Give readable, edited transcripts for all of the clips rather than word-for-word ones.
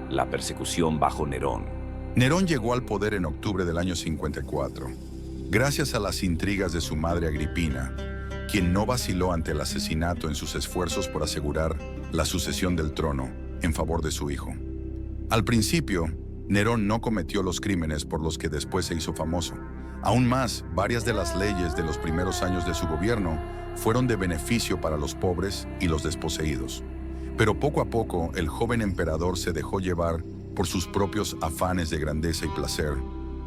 La persecución bajo Nerón. Nerón llegó al poder en octubre del año 54, gracias a las intrigas de su madre Agripina, quien no vaciló ante el asesinato en sus esfuerzos por asegurar la sucesión del trono en favor de su hijo. Al principio, Nerón no cometió los crímenes por los que después se hizo famoso. Aún más, varias de las leyes de los primeros años de su gobierno fueron de beneficio para los pobres y los desposeídos. Pero poco a poco, el joven emperador se dejó llevar por sus propios afanes de grandeza y placer,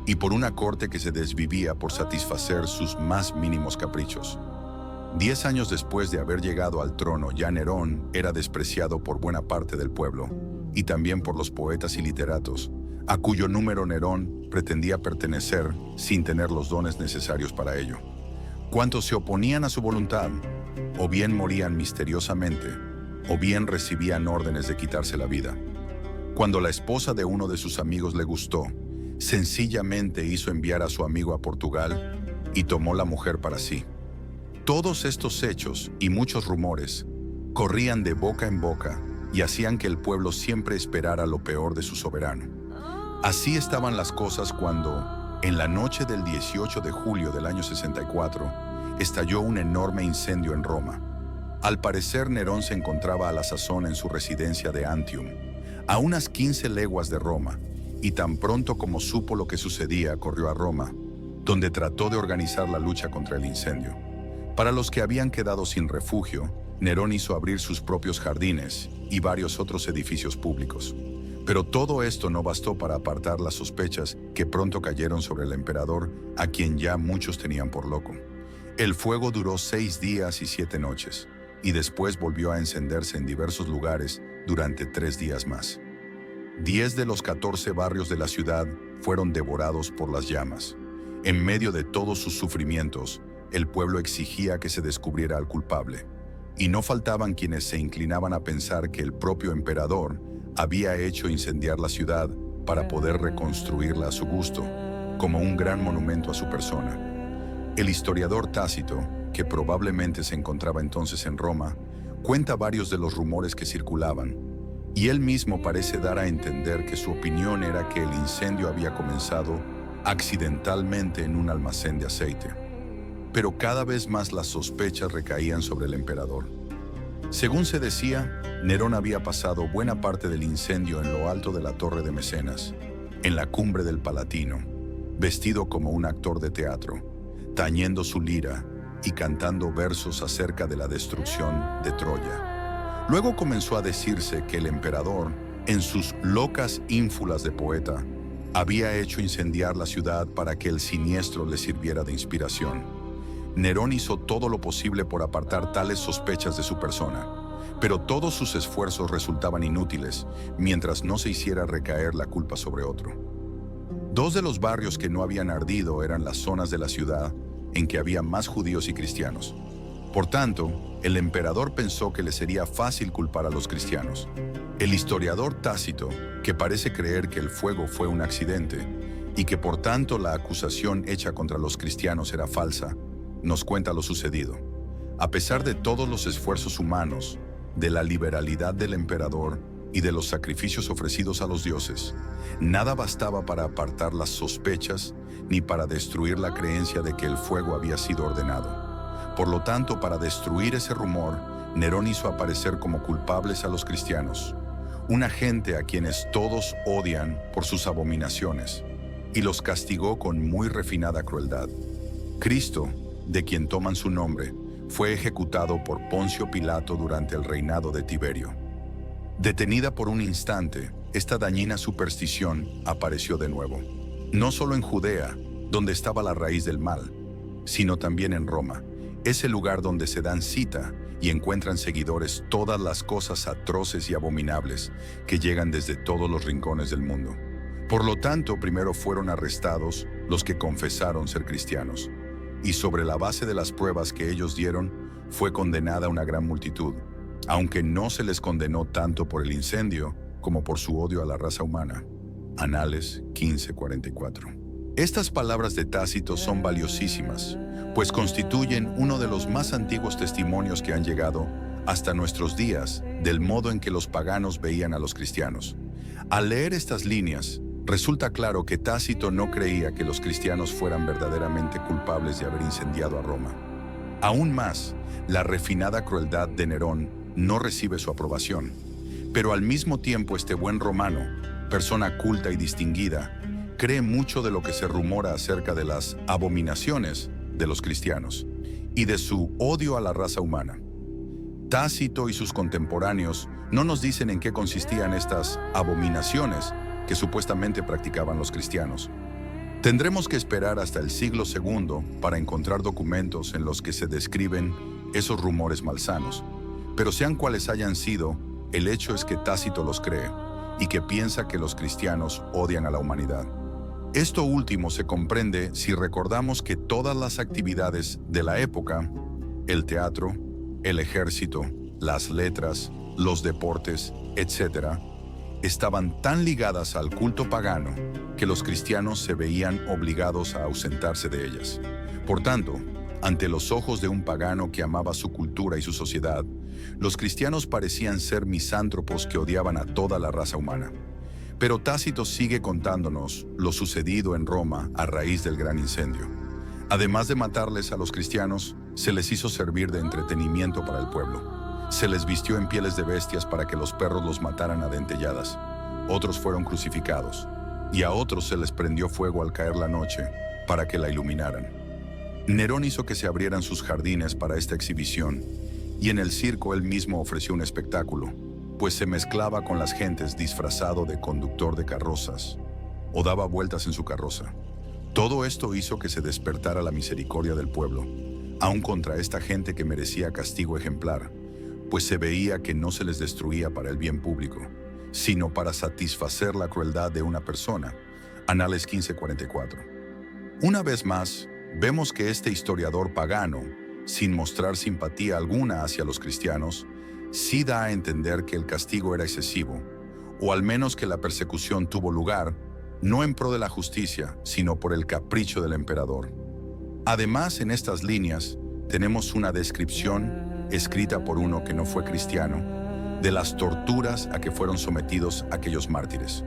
y por una corte que se desvivía por satisfacer sus más mínimos caprichos. 10 años después de haber llegado al trono, ya Nerón era despreciado por buena parte del pueblo, y también por los poetas y literatos, a cuyo número Nerón pretendía pertenecer sin tener los dones necesarios para ello. Cuantos se oponían a su voluntad, o bien morían misteriosamente, o bien recibían órdenes de quitarse la vida. Cuando la esposa de uno de sus amigos le gustó, sencillamente hizo enviar a su amigo a Portugal y tomó la mujer para sí. Todos estos hechos y muchos rumores corrían de boca en boca y hacían que el pueblo siempre esperara lo peor de su soberano. Así estaban las cosas cuando, en la noche del 18 de julio del año 64, estalló un enorme incendio en Roma. Al parecer, Nerón se encontraba a la sazón en su residencia de Antium, a unas 15 leguas de Roma, y tan pronto como supo lo que sucedía, corrió a Roma, donde trató de organizar la lucha contra el incendio. Para los que habían quedado sin refugio, Nerón hizo abrir sus propios jardines y varios otros edificios públicos. Pero todo esto no bastó para apartar las sospechas que pronto cayeron sobre el emperador, a quien ya muchos tenían por loco. El fuego duró 6 días y 7 noches, y después volvió a encenderse en diversos lugares durante 3 días más. 10 de los 14 barrios de la ciudad fueron devorados por las llamas. En medio de todos sus sufrimientos, el pueblo exigía que se descubriera al culpable, y no faltaban quienes se inclinaban a pensar que el propio emperador había hecho incendiar la ciudad para poder reconstruirla a su gusto, como un gran monumento a su persona. El historiador Tácito, que probablemente se encontraba entonces en Roma, cuenta varios de los rumores que circulaban, y él mismo parece dar a entender que su opinión era que el incendio había comenzado accidentalmente en un almacén de aceite. Pero cada vez más las sospechas recaían sobre el emperador. Según se decía, Nerón había pasado buena parte del incendio en lo alto de la Torre de Mecenas, en la cumbre del Palatino, vestido como un actor de teatro, tañendo su lira y cantando versos acerca de la destrucción de Troya. Luego comenzó a decirse que el emperador, en sus locas ínfulas de poeta, había hecho incendiar la ciudad para que el siniestro le sirviera de inspiración. Nerón hizo todo lo posible por apartar tales sospechas de su persona, pero todos sus esfuerzos resultaban inútiles mientras no se hiciera recaer la culpa sobre otro. 2 de los barrios que no habían ardido eran las zonas de la ciudad en que había más judíos y cristianos. Por tanto, el emperador pensó que le sería fácil culpar a los cristianos. El historiador Tácito, que parece creer que el fuego fue un accidente y que por tanto la acusación hecha contra los cristianos era falsa, nos cuenta lo sucedido. A pesar de todos los esfuerzos humanos, de la liberalidad del emperador y de los sacrificios ofrecidos a los dioses, nada bastaba para apartar las sospechas ni para destruir la creencia de que el fuego había sido ordenado. Por lo tanto, para destruir ese rumor, Nerón hizo aparecer como culpables a los cristianos, una gente a quienes todos odian por sus abominaciones, y los castigó con muy refinada crueldad. Cristo, de quien toman su nombre, fue ejecutado por Poncio Pilato durante el reinado de Tiberio. Detenida por un instante, esta dañina superstición apareció de nuevo, no solo en Judea, donde estaba la raíz del mal, sino también en Roma, ese lugar donde se dan cita y encuentran seguidores todas las cosas atroces y abominables que llegan desde todos los rincones del mundo. Por lo tanto, primero fueron arrestados los que confesaron ser cristianos, y sobre la base de las pruebas que ellos dieron, fue condenada una gran multitud, aunque no se les condenó tanto por el incendio como por su odio a la raza humana. Anales 15:44. Estas palabras de Tácito son valiosísimas, pues constituyen uno de los más antiguos testimonios que han llegado hasta nuestros días del modo en que los paganos veían a los cristianos. Al leer estas líneas, resulta claro que Tácito no creía que los cristianos fueran verdaderamente culpables de haber incendiado a Roma. Aún más, la refinada crueldad de Nerón no recibe su aprobación. Pero al mismo tiempo este buen romano, persona culta y distinguida, cree mucho de lo que se rumora acerca de las abominaciones de los cristianos y de su odio a la raza humana. Tácito y sus contemporáneos no nos dicen en qué consistían estas abominaciones que supuestamente practicaban los cristianos. Tendremos que esperar hasta el siglo II para encontrar documentos en los que se describen esos rumores malsanos. Pero sean cuales hayan sido, el hecho es que Tácito los cree y que piensa que los cristianos odian a la humanidad. Esto último se comprende si recordamos que todas las actividades de la época, el teatro, el ejército, las letras, los deportes, etc., estaban tan ligadas al culto pagano que los cristianos se veían obligados a ausentarse de ellas. Por tanto, ante los ojos de un pagano que amaba su cultura y su sociedad, los cristianos parecían ser misántropos que odiaban a toda la raza humana. Pero Tácito sigue contándonos lo sucedido en Roma a raíz del gran incendio. Además de matarles a los cristianos, se les hizo servir de entretenimiento para el pueblo. Se les vistió en pieles de bestias para que los perros los mataran a dentelladas. Otros fueron crucificados, y a otros se les prendió fuego al caer la noche para que la iluminaran. Nerón hizo que se abrieran sus jardines para esta exhibición, y en el circo él mismo ofreció un espectáculo, pues se mezclaba con las gentes disfrazado de conductor de carrozas, o daba vueltas en su carroza. Todo esto hizo que se despertara la misericordia del pueblo, aun contra esta gente que merecía castigo ejemplar, pues se veía que no se les destruía para el bien público, sino para satisfacer la crueldad de una persona. Anales 15:44. Una vez más, vemos que este historiador pagano, sin mostrar simpatía alguna hacia los cristianos, sí da a entender que el castigo era excesivo, o al menos que la persecución tuvo lugar, no en pro de la justicia, sino por el capricho del emperador. Además, en estas líneas, tenemos una descripción escrita por uno que no fue cristiano, de las torturas a que fueron sometidos aquellos mártires.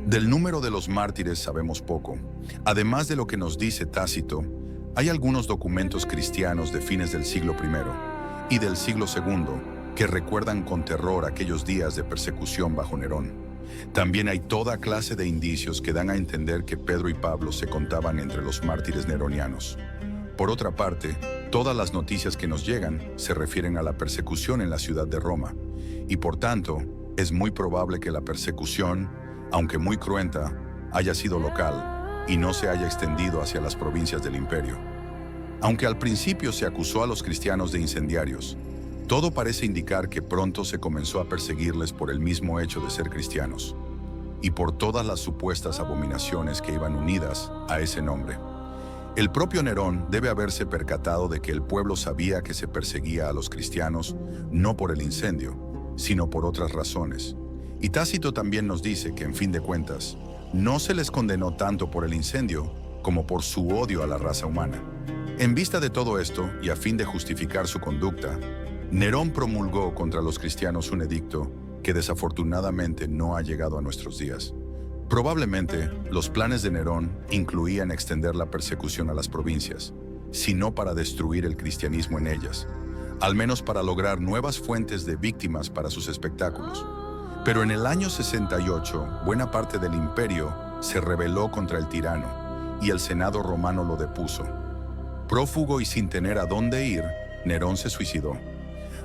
Del número de los mártires sabemos poco. Además de lo que nos dice Tácito, hay algunos documentos cristianos de fines del siglo I y del siglo II que recuerdan con terror aquellos días de persecución bajo Nerón. También hay toda clase de indicios que dan a entender que Pedro y Pablo se contaban entre los mártires neronianos. Por otra parte, todas las noticias que nos llegan se refieren a la persecución en la ciudad de Roma, y por tanto, es muy probable que la persecución, aunque muy cruenta, haya sido local y no se haya extendido hacia las provincias del imperio. Aunque al principio se acusó a los cristianos de incendiarios, todo parece indicar que pronto se comenzó a perseguirles por el mismo hecho de ser cristianos, y por todas las supuestas abominaciones que iban unidas a ese nombre. El propio Nerón debe haberse percatado de que el pueblo sabía que se perseguía a los cristianos no por el incendio, sino por otras razones. Y Tácito también nos dice que, en fin de cuentas, no se les condenó tanto por el incendio como por su odio a la raza humana. En vista de todo esto, y a fin de justificar su conducta, Nerón promulgó contra los cristianos un edicto que desafortunadamente no ha llegado a nuestros días. Probablemente, los planes de Nerón incluían extender la persecución a las provincias, sino para destruir el cristianismo en ellas, al menos para lograr nuevas fuentes de víctimas para sus espectáculos. Pero en el año 68, buena parte del imperio se rebeló contra el tirano, y el Senado romano lo depuso. Prófugo y sin tener a dónde ir, Nerón se suicidó.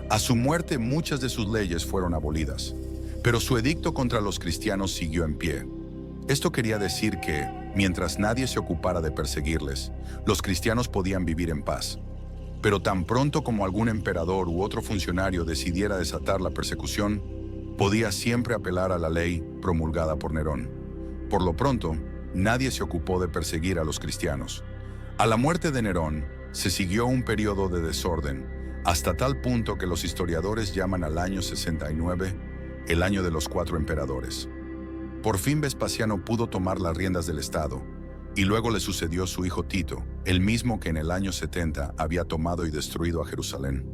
A su muerte, muchas de sus leyes fueron abolidas, pero su edicto contra los cristianos siguió en pie. Esto quería decir que, mientras nadie se ocupara de perseguirles, los cristianos podían vivir en paz. Pero tan pronto como algún emperador u otro funcionario decidiera desatar la persecución, podía siempre apelar a la ley promulgada por Nerón. Por lo pronto, nadie se ocupó de perseguir a los cristianos. A la muerte de Nerón, se siguió un periodo de desorden, hasta tal punto que los historiadores llaman al año 69 el año de los 4 emperadores. Por fin Vespasiano pudo tomar las riendas del Estado, y luego le sucedió su hijo Tito, el mismo que en el año 70 había tomado y destruido a Jerusalén.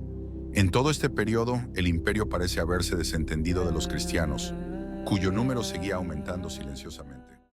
En todo este periodo, el imperio parece haberse desentendido de los cristianos, cuyo número seguía aumentando silenciosamente.